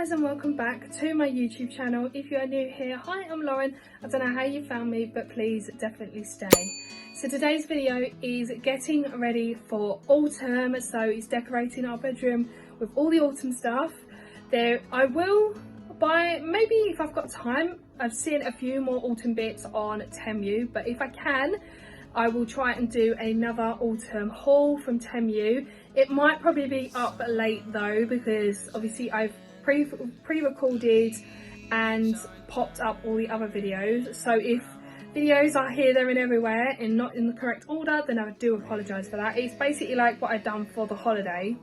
Guys, and welcome back to my YouTube channel. If you are new here, hi, I'm Lauren. I don't know how you found me, but please definitely stay. So today's video is getting ready for autumn, so it's decorating our bedroom with all the autumn stuff. I will buy, maybe if I've got time, I've seen a few more autumn bits on Temu, but if I can, I will try and do another autumn haul from Temu. It might probably be up late though, because obviously I've pre-recorded and popped up all the other videos, so if videos are here, there and everywhere and not in the correct order, then I do apologise for that. It's basically like what I've done for the holiday,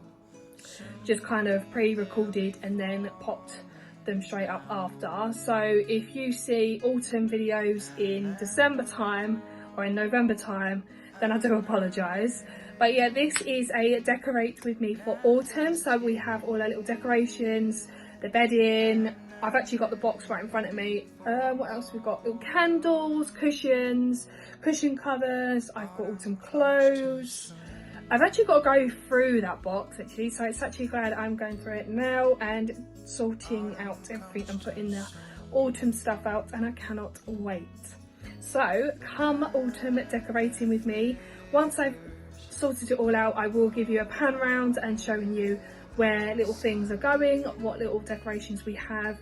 just kind of pre-recorded and then popped them straight up after. So if you see autumn videos in December time or in November time, then I do apologise. But yeah, this is a decorate with me for autumn. So we have all our little decorations, the bedding. I've actually got the box right in front of me. What else we've got? Little candles, cushions, cushion covers. I've got autumn clothes. I've actually got to go through that box actually, so it's actually glad I'm going through it now and sorting out everything and putting the autumn stuff out, and I cannot wait. So come autumn decorating with me. Once I've sorted it all out, I will give you a pan round and showing you where little things are going, what little decorations we have.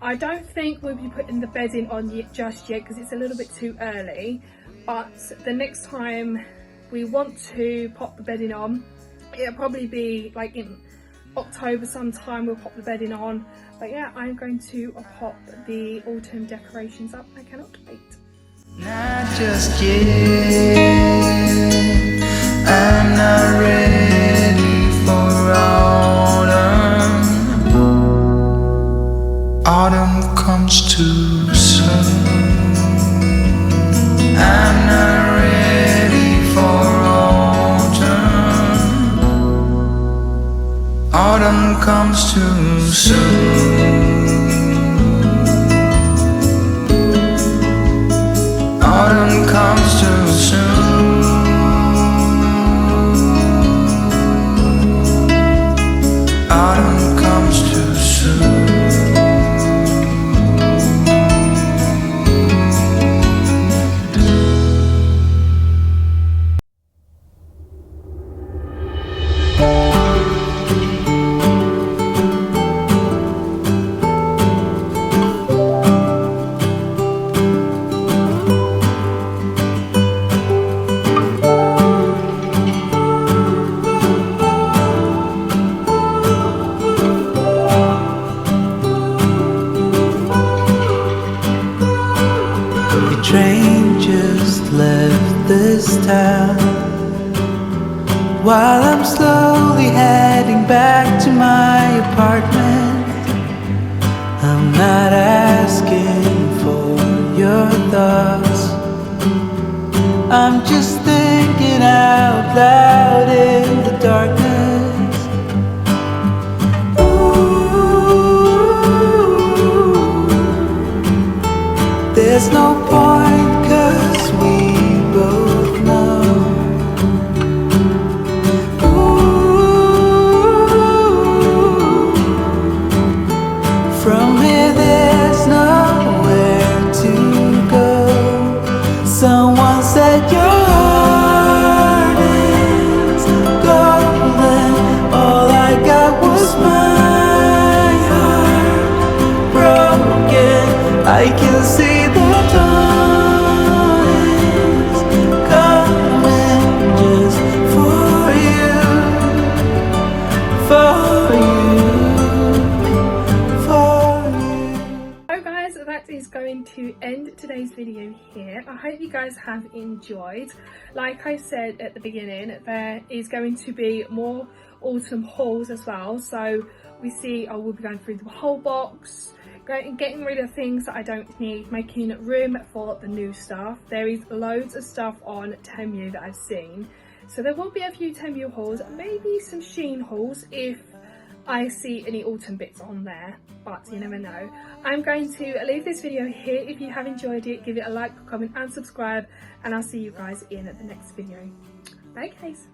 I don't think we'll be putting the bedding on just yet because it's a little bit too early, but the next time we want to pop the bedding on, it'll probably be like in October sometime. We'll pop the bedding on, but yeah, I'm going to pop the autumn decorations up. I cannot wait. Not just yet, I'm not ready for autumn. Autumn comes too soon. I'm not ready for autumn. Autumn comes too soon. Autumn comes too soon. Autumn comes too soon. Train just left this town while I'm slowly heading back to my apartment. I'm not asking for your thoughts, I'm just thinking out loud in the darkness. Ooh, there's no point, 'cause we both know. Ooh, from here there's nowhere to go. Someone said your heart is golden. All I got was my heart broken. I can see the dawn is coming just for you, for you, for you. So guys, that is going to end today's video here. I hope you guys have enjoyed. Like I said at the beginning, there is going to be more autumn hauls as well. So we see, I will be going through the whole box, getting rid of things that I don't need, making room for the new stuff. There is loads of stuff on Temu that I've seen, so there will be a few Temu hauls, maybe some Shein hauls if I see any autumn bits on there, but you never know. I'm going to leave this video here. If you have enjoyed it, give it a like, comment and subscribe, and I'll see you guys in the next video. Bye guys.